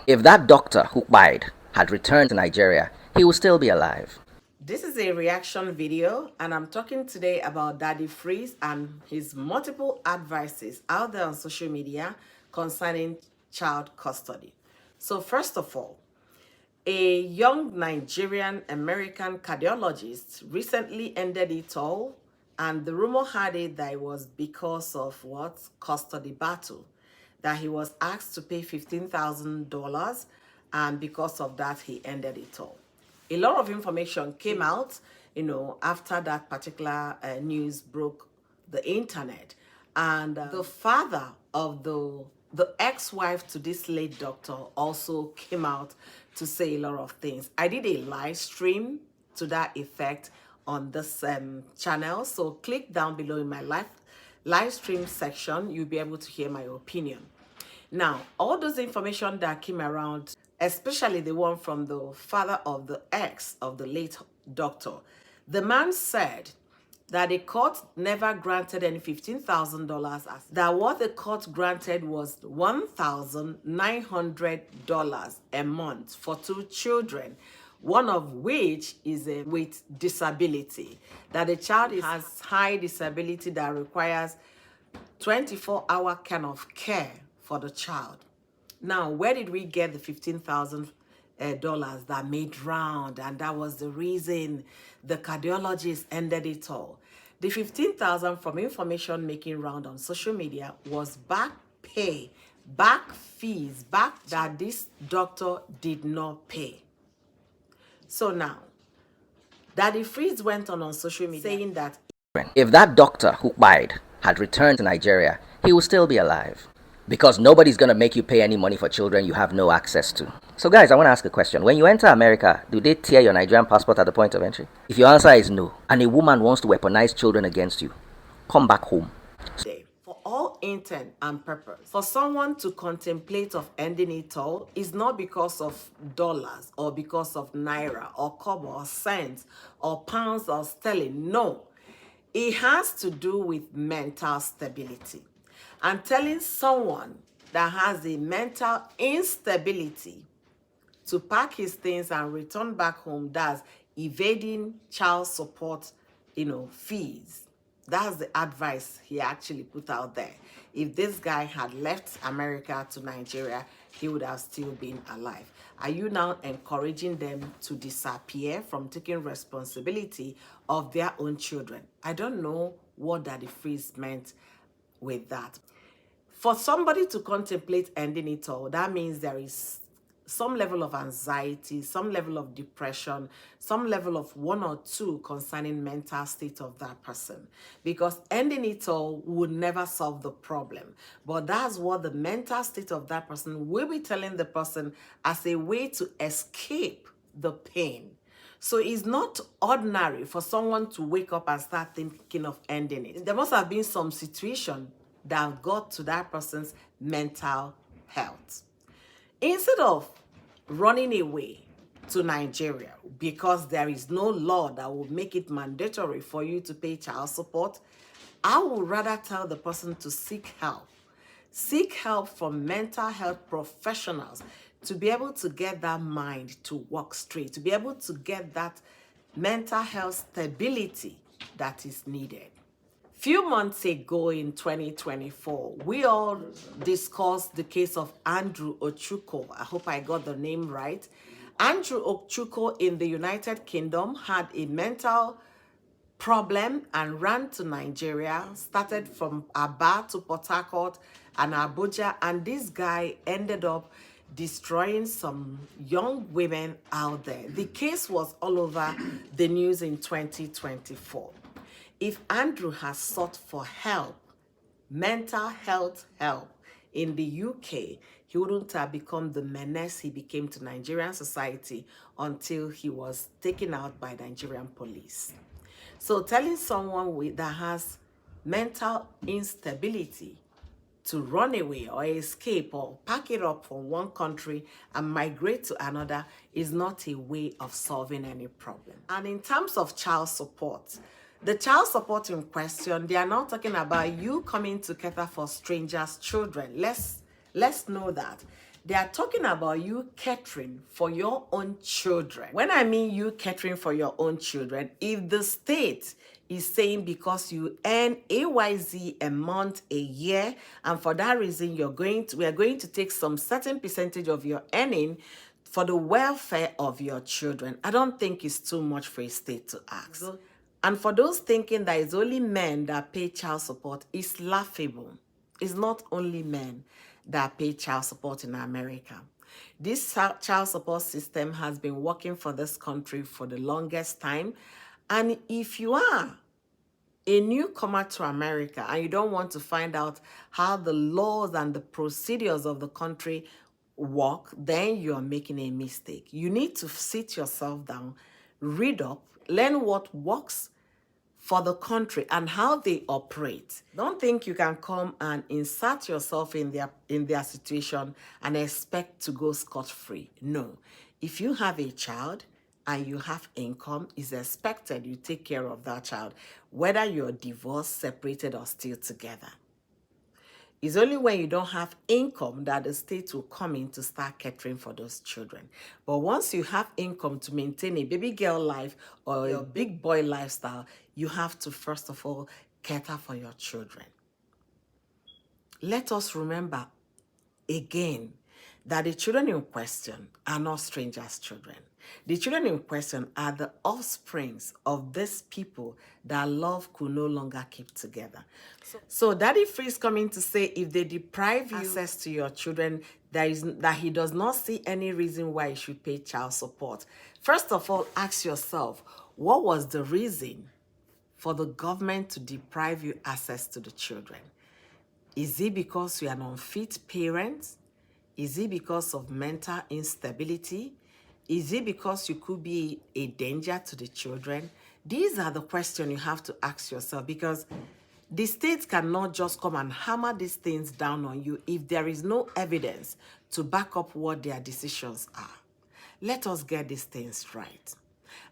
If that doctor who died had returned to Nigeria, he would still be alive. This is a reaction video, and I'm talking today about Daddy Freeze and his multiple advices out there on social media concerning child custody. So first of all, a young Nigerian American cardiologist recently ended it all, and the rumor had it that it was because of what? Custody battle. That he was asked to pay $15,000, and because of that, he ended it all. A lot of information came out, after that particular news broke the internet. And the father of the ex-wife to this late doctor also came out to say a lot of things. I did a live stream to that effect on this channel, so click down below in my live stream section. You'll be able to hear my opinion. Now, all those information that came around, especially the one from the father of the ex of the late doctor, the man said that the court never granted any $15,000, that what the court granted was $1,900 a month for two children, one of which is with disability, that the child has high disability that requires 24-hour kind of care for the child. Now, where did we get the $15,000 that made round? And that was the reason the cardiologist ended it all. The $15,000 from information making round on social media was back pay, back fees, back that this doctor did not pay. So now, Daddy Freeze went on social media saying that if that doctor who died had returned to Nigeria, he would still be alive. Because nobody's going to make you pay any money for children you have no access to. So guys, I want to ask a question. When you enter America, do they tear your Nigerian passport at the point of entry? If your answer is no, and a woman wants to weaponize children against you, come back home. For all intent and purpose, for someone to contemplate of ending it all is not because of dollars or because of naira or kobo or cents or pounds or sterling. No, it has to do with mental stability. And telling someone that has a mental instability to pack his things and return back home, that's evading child support, fees. That's the advice he actually put out there. If this guy had left America to Nigeria, he would have still been alive. Are you now encouraging them to disappear from taking responsibility of their own children? I don't know what Daddy Freeze meant with that. For somebody to contemplate ending it all, that means there is some level of anxiety, some level of depression, some level of one or two concerning mental state of that person. Because ending it all would never solve the problem. But that's what the mental state of that person will be telling the person as a way to escape the pain. So it's not ordinary for someone to wake up and start thinking of ending it. There must have been some situation that got to that person's mental health. Instead of running away to Nigeria because there is no law that will make it mandatory for you to pay child support, I would rather tell the person to seek help. Seek help from mental health professionals to be able to get that mind to work straight, to be able to get that mental health stability that is needed. Few months ago in 2024, we all discussed the case of Andrew Ochuko. I hope I got the name right. Andrew Ochuko in the United Kingdom had a mental problem and ran to Nigeria, started from Aba to Port Harcourt and Abuja, and this guy ended up destroying some young women out there. The case was all over the news in 2024. If Andrew has sought for help, mental health help in the UK, he wouldn't have become the menace he became to Nigerian society until he was taken out by Nigerian police. So telling someone that has mental instability to run away or escape or pack it up from one country and migrate to another is not a way of solving any problem. And in terms of child support, the child support in question, they are not talking about you coming to cater for strangers' children. Let's know that. They are talking about you catering for your own children. When I mean you catering for your own children, if the state is saying because you earn AYZ a month, a year, and for that reason we are going to take some certain percentage of your earning for the welfare of your children, I don't think it's too much for a state to ask. And for those thinking that it's only men that pay child support, it's laughable. It's not only men that pay child support in America. This child support system has been working for this country for the longest time. And if you are a newcomer to America and you don't want to find out how the laws and the procedures of the country work, then you are making a mistake. You need to sit yourself down, read up, learn what works for the country and how they operate. Don't think you can come and insert yourself in their situation and expect to go scot-free. No. If you have a child and you have income, it's expected you take care of that child, whether you're divorced, separated, or still together. It's only when you don't have income that the state will come in to start catering for those children. But once you have income to maintain a baby girl life or a big boy lifestyle, you have to first of all cater for your children. Let us remember again that the children in question are not strangers' children. The children in question are the offsprings of these people that love could no longer keep together. So Daddy Free is coming to say if they deprive you access to your children, that he does not see any reason why you should pay child support. First of all, ask yourself, what was the reason for the government to deprive you access to the children? Is it because you are an unfit parent? Is it because of mental instability? Is it because you could be a danger to the children? These are the questions you have to ask yourself, because the state cannot just come and hammer these things down on you if there is no evidence to back up what their decisions are. Let us get these things right.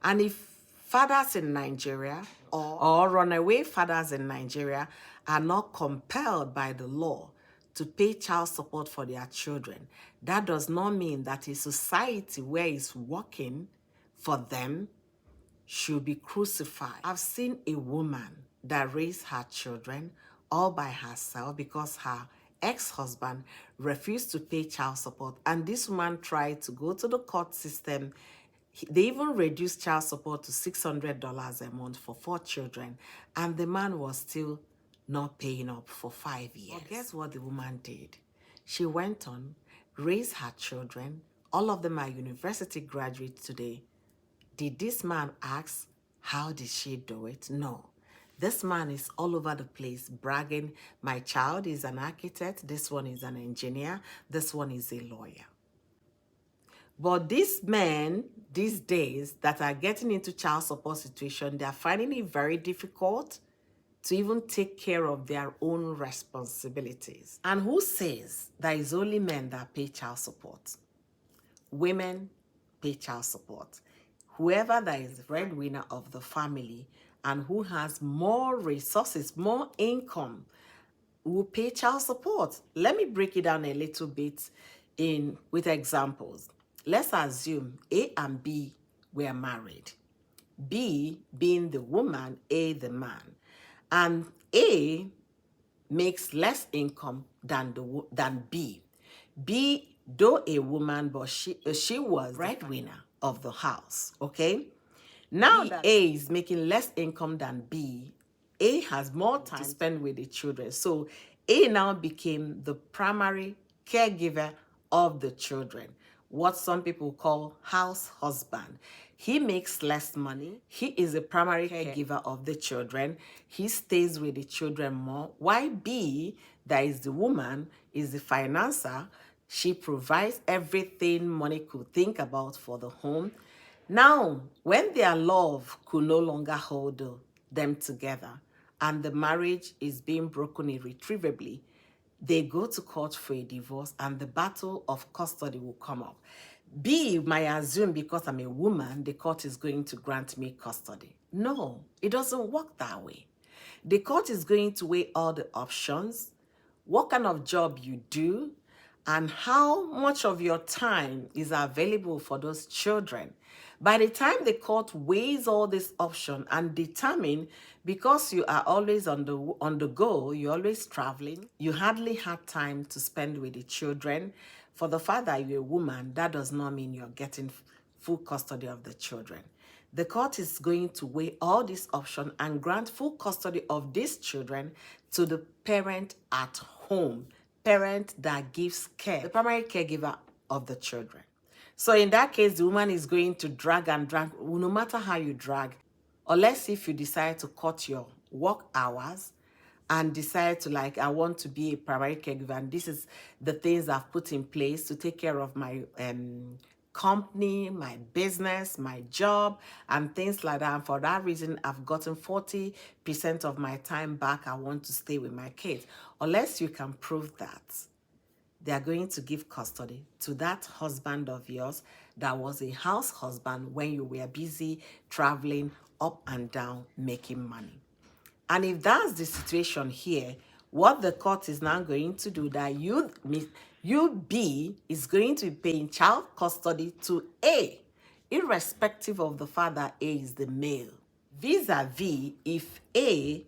And if fathers in Nigeria or runaway fathers in Nigeria are not compelled by the law to pay child support for their children, that does not mean that a society where it's working for them should be crucified. I've seen a woman that raised her children all by herself because her ex-husband refused to pay child support, and this woman tried to go to the court system. They even reduced child support to $600 a month for 4 children, and the man was still not paying up for 5 years. But guess what the woman did? She went on, raised her children. All of them are university graduates today. Did this man ask, how did she do it? No. This man is all over the place bragging, my child is an architect, this one is an engineer, this one is a lawyer. But these men, these days, that are getting into child support situation, they are finding it very difficult to even take care of their own responsibilities. And who says that it's only men that pay child support? Women pay child support. Whoever that is the breadwinner of the family and who has more resources, more income, will pay child support. Let me break it down a little bit with examples. Let's assume A and B were married. B being the woman, A the man. And A makes less income than B. B, though a woman, but she was breadwinner of the house, okay? Now that A is making less income than B, A has more time to spend with the children. So A now became the primary caregiver of the children, what some people call house husband. He makes less money. He is a primary caregiver of the children. He stays with the children more. While B, that is the woman, is the financer. She provides everything money could think about for the home. Now, when their love could no longer hold them together and the marriage is being broken irretrievably, they go to court for a divorce and the battle of custody will come up. B might assume because I'm a woman, the court is going to grant me custody. No, it doesn't work that way. The court is going to weigh all the options, what kind of job you do, and how much of your time is available for those children. By the time the court weighs all these options and determine, because you are always on the go, you're always traveling, you hardly have time to spend with the children. For the fact that you're a woman, that does not mean you're getting full custody of the children. The court is going to weigh all these options and grant full custody of these children to the parent at home, parent that gives care, the primary caregiver of the children. So in that case, the woman is going to drag and drag, no matter how you drag, unless if you decide to cut your work hours and decide to, like, I want to be a primary caregiver, and this is the things I've put in place to take care of my company, my business, my job, and things like that. And for that reason, I've gotten 40% of my time back. I want to stay with my kids. Unless you can prove that, they are going to give custody to that husband of yours that was a house husband when you were busy traveling up and down making money. And if that's the situation here, what the court is now going to do, that you B is going to be paying child custody to A, irrespective of the fact that A is the male. Vis-a-vis, if A,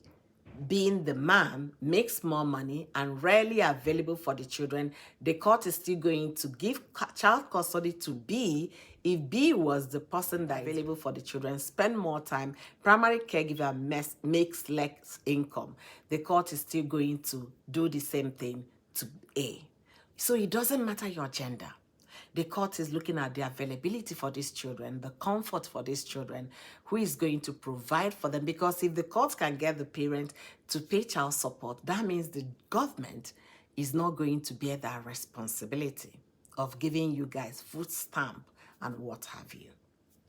being the man, makes more money and rarely available for the children, the court is still going to give child custody to B if B was the person that is available for the children, spend more time, primary caregiver makes less income. The court is still going to do the same thing to A. So it doesn't matter your gender. The court is looking at the availability for these children, the comfort for these children, who is going to provide for them. Because if the court can get the parent to pay child support, that means the government is not going to bear that responsibility of giving you guys food stamp and what have you.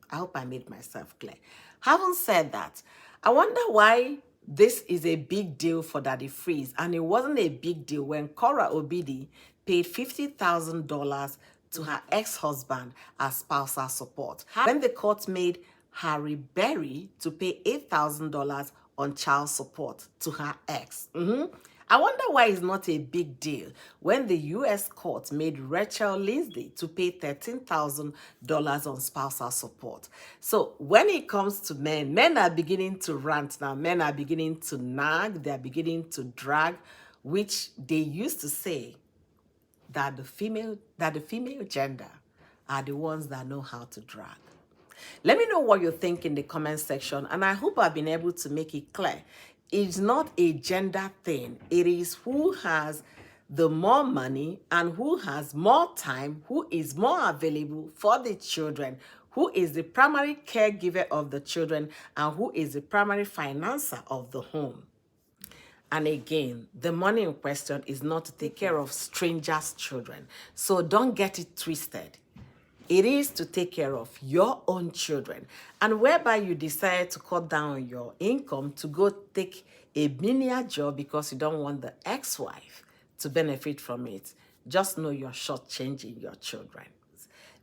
I hope I made myself clear. Having said that, I wonder why this is a big deal for Daddy Freeze, and it wasn't a big deal when Cora Obidi paid $50,000 to her ex-husband as spousal support. When the court made Harry Berry to pay $8,000 on child support to her ex. I wonder why it's not a big deal when the U.S. court made Rachel Lindsay to pay $13,000 on spousal support. So when it comes to men, men are beginning to rant now. Men are beginning to nag. They are beginning to drag, which they used to say that the female gender are the ones that know how to drag. Let me know what you think in the comment section, and I hope I've been able to make it clear. It's not a gender thing. It is who has the more money and who has more time, who is more available for the children, who is the primary caregiver of the children, and who is the primary financer of the home. And again, the money in question is not to take care of strangers' children. So don't get it twisted. It is to take care of your own children. And whereby you decide to cut down your income to go take a menial job because you don't want the ex-wife to benefit from it, just know you're shortchanging your children.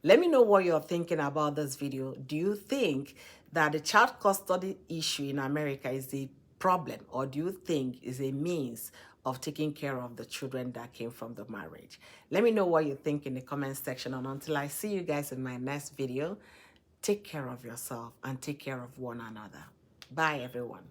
Let me know what you're thinking about this video. Do you think that the child custody issue in America is a problem, or do you think is a means of taking care of the children that came from the marriage? Let me know what you think in the comment section, and until I see you guys in my next video, take care of yourself and take care of one another. Bye, everyone.